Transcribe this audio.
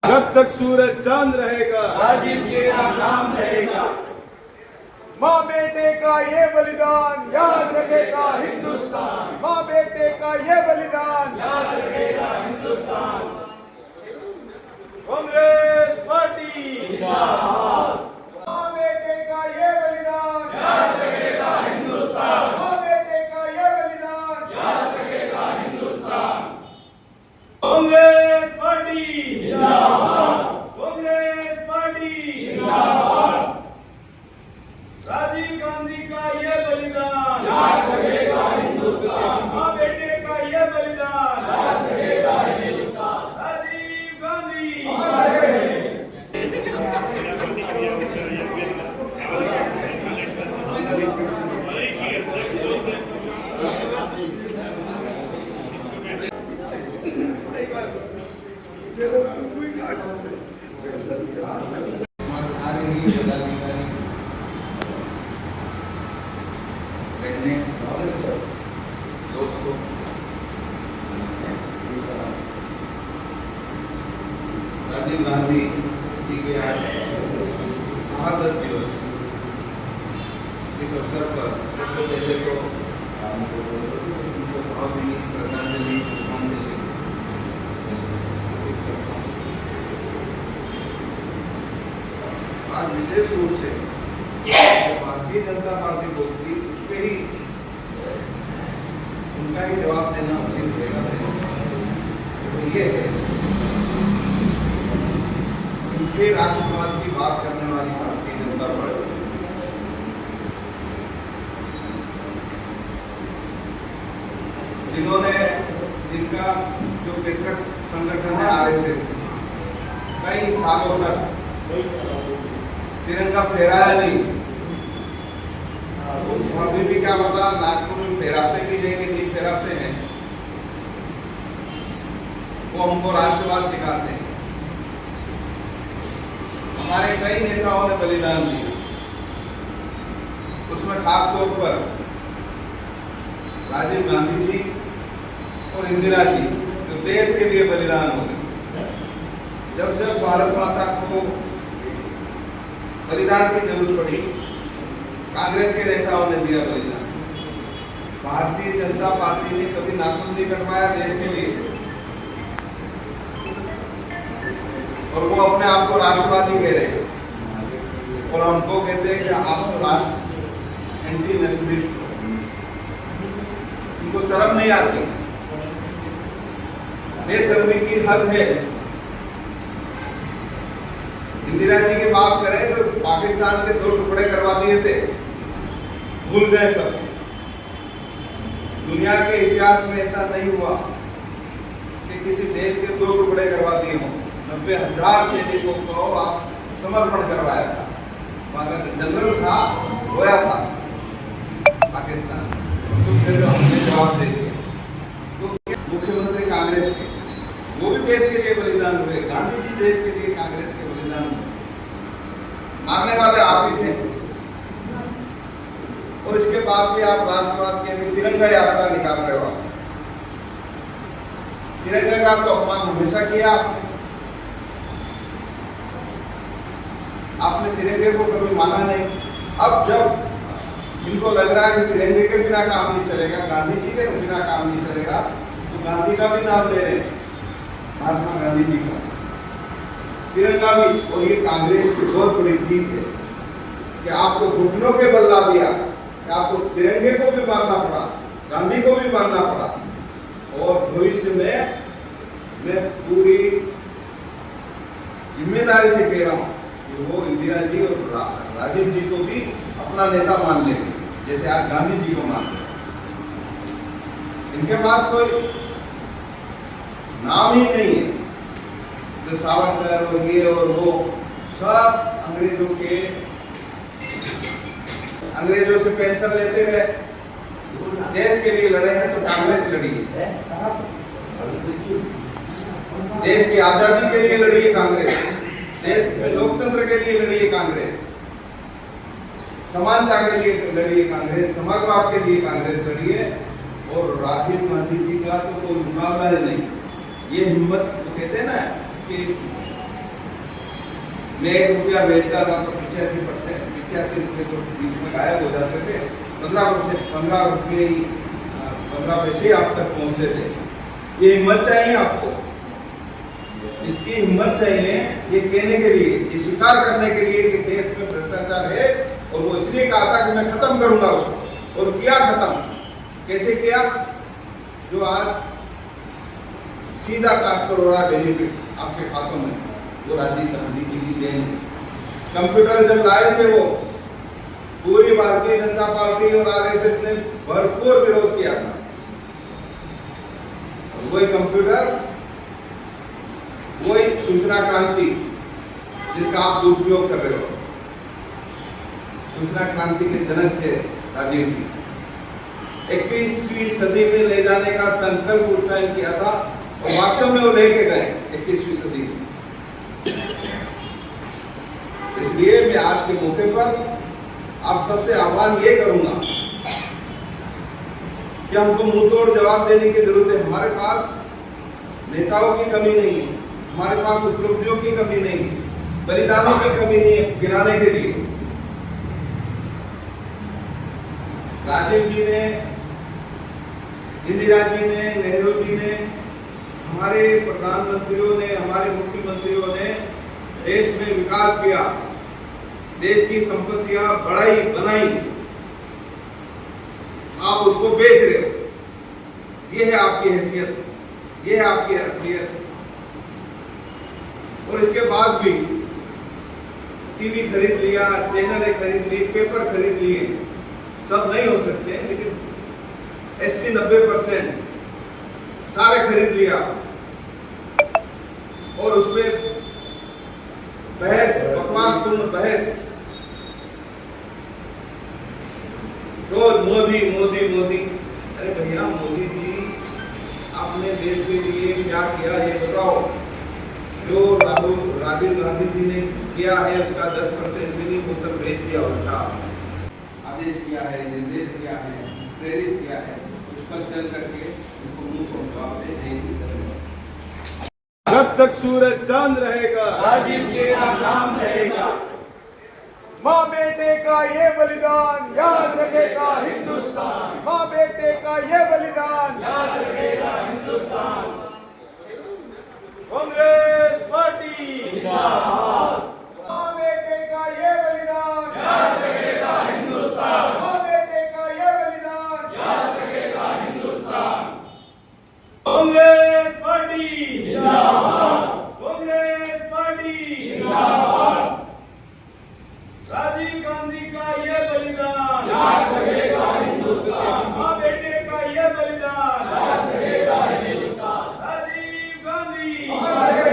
जब तक सूरज चांद रहेगा राजीव तेरा नाम रहेगा। माँ बेटे का ये बलिदान याद रखेगा हिंदुस्तान। माँ बेटे का ये बलिदान याद रखेगा हिंदुस्तान। कांग्रेस पार्टी जिंदाबाद। माँ बेटे का ये बलिदान याद रखेगा हिंदुस्तान। माँ बेटे का ये बलिदान याद रखेगा हिंदुस्तान। कांग्रेस पार्टी जिंदाबाद। कांग्रेस पार्टी जिंदाबाद। राजीव गांधी का ये बलिदान याद रखेगा हिंदुस्तान। माँ बेटे का ये बलिदान याद रखेगा हिंदुस्तान। राजीव गांधी दोस्तों, राजीव गांधी जी के आज शहादत दिवस इस अवसर पर सबसे पहले तो उनको भावभीनी श्रद्धांजलि पुष्पांजलि आज विशेष रूप से भारतीय जनता पार्टी बोलती उस पर ही उनका ही जवाब देना उचित रहेगा। तो ये है उनके राष्ट्रवाद की बात करने वाली भारतीय जनता पार्टी जिन्होंने जिनका जो विकृत संगठन है आरएसएस कई सालों तक तिरंगा फहराया नहीं। अभी भी क्या पता नागपुर में फहराते भी लेकिन नहीं फहराते हैं, वो हमको राष्ट्रवाद सिखाते हैं। हमारे कई नेताओं ने बलिदान दिया, उसमें खास तौर पर राजीव गांधी जी और इंदिरा जी जो देश के लिए बलिदान हो गए। जब जब भारत माता को बलिदान की जरूरत पड़ी, कांग्रेस के नेताओं ने दिया बलिदान। भारतीय जनता पार्टी ने कभी नाखून नहीं कटवाया देश के लिए, और वो अपने आप को राष्ट्रवादी कह रहे हैं और हमको कहते हैं कि आप तो राष्ट्र एंटी नेशनलिस्ट हो। इनको शर्म नहीं आती, बेशर्मी की हद है। इंदिरा जी की बात करें तो पाकिस्तान के 2 टुकड़े करवा दिए थे, भूल गए सब। दुनिया के इतिहास में ऐसा नहीं हुआ कि किसी देश के 2 टुकड़े करवा दिए हों। 90,000 सैनिकों को आप समर्पण करवाया था, मगर जनरल था रोया था पाकिस्तान, तो फिर हमने जवाब दे दिया। तो मुख्यमंत्री कांग्रेस के वो भी देश के लिए बलिदान हुए, गांधी जी देश के लिए कांग्रेस के बलिदान हुए, मारने वाले आप ही थे। और इसके बाद भी आप राष्ट्रवाद के तिरंगा यात्रा निकाल रहे हो। तिरंगा का तो अपमान हमेशा किया आपने तिरंगे को कभी माना नहीं। अब जब इनको लग रहा है कि तिरंगे के बिना काम नहीं चलेगा, गांधी जी के बिना काम नहीं चलेगा, तो गांधी का भी नाम ले रहे हैं, महात्मा गांधी जी का तिरंगा भी। और ये कांग्रेस की बहुत बड़ी जीत है कि आपको घुटनों के बल ला दिया कि आपको तिरंगे को भी मानना पड़ा, गांधी को भी मानना पड़ा। और भविष्य में मैं पूरी जिम्मेदारी से कह रहा हूं कि वो इंदिरा जी और राजीव जी को भी अपना नेता मान लेंगे, जैसे आज गांधी जी को मान लेंगे। इनके पास कोई नाम ही नहीं है। जो सावरकर और ये और वो सब अंग्रेजों से पेंशन लेते रहे, देश के लिए लड़े हैं तो कांग्रेस लड़ी है। देश की आजादी के लिए लड़ी है कांग्रेस, देश में लोकतंत्र के लिए लड़ी है कांग्रेस, समानता के लिए लड़ी है कांग्रेस, समाजवाद के लिए कांग्रेस लड़ी है। और राजीव गांधी जी का तो कोई मुकाबला ही नहीं। ये हिम्मत तो कहते हैं ना कि मैं 1 रुपया बेचता था तो 85 रुपये तो बीच में गायब हो जाते थे। 15 रुपये 15 पैसे आप तक पहुंचते थे। ये हिम्मत चाहिए आपको, इसकी हिम्मत चाहिए ये कहने के लिए, ये स्वीकार करने के लिए कि देश में भ्रष्टाचार है और वो इसलिए कहा था कि मैं खत्म करूंगा उसको, और किया खत्म। कैसे किया? जो आज सीधा ट्रांसफर हो रहा है बेनिफिट आपके खातों में, वो राजीव गांधी जी की देन है। कंप्यूटर जब लाए थे वो पूरी भारतीय जनता पार्टी और आरएसएस ने भरपूर विरोध किया था। वही कंप्यूटर, वही सूचना क्रांति जिसका आप दुरुपयोग कर रहे हो। सूचना क्रांति के जनक थे राजीव जी। 21वीं सदी में ले जाने का संकल्प उस टाइम किया था और वास्तव में वो लेके गए 21वीं सदी में। इसलिए मैं आज के मौके पर आप सबसे आह्वान ये करूंगा कि हमको मुंह तोड़ जवाब देने की जरूरत है। हमारे पास नेताओं की कमी नहीं है, हमारे पास उपलब्धियों की कमी नहीं है, बलिदानों की कमी नहीं है गिराने के लिए। राजीव जी ने, इंदिरा जी ने, नेहरू जी ने, हमारे प्रधानमंत्रियों ने, हमारे मुख्यमंत्रियों ने देश में विकास किया, देश की संपत्तियां बढ़ाई बनाई। आप उसको बेच रहे हो। ये है आपकी हैसियत, ये है आपकी असलियत। और इसके बाद भी टीवी खरीद लिया, चैनलें खरीद ली, पेपर खरीद लिए, सब नहीं हो सकते, लेकिन 80-90% सारे खरीद लिया और उसमें बहस, बकवासपूर्ण बहस, रोज मोदी मोदी मोदी। अरे भैया, मोदी जी आपने देश के लिए क्या किया ये बताओ। जो राजीव गांधी जी ने किया है उसका 10% भी नहीं, वो सब भेज दिया उल्टा। आदेश किया है, निर्देश किया है, प्रेरित किया है, उस पर चल करके उनको मुंह तोड़ जवाब देंगे। जब तक सूरज चांद रहेगा राजीव जी का नाम रहेगा। माँ बेटे का ये बलिदान याद रखेगा हिंदुस्तान। माँ बेटे का ये बलिदान याद रखेगा हिंदुस्तान। कांग्रेस पार्टी जिंदाबाद। माँ बेटे का ये बलिदान याद रखेगा हिंदुस्तान। माँ बेटे का ये बलिदान याद रखेगा हिंदुस्तान। कांग्रेस पार्टी जिंदाबाद। कांग्रेस पार्टी जिंदाबाद। राजीव गांधी का ये बलिदान याद रखेगा हिंदुस्तान। माँ बेटे का ये बलिदान याद रखेगा हिंदुस्तान। राजीव गांधी अरे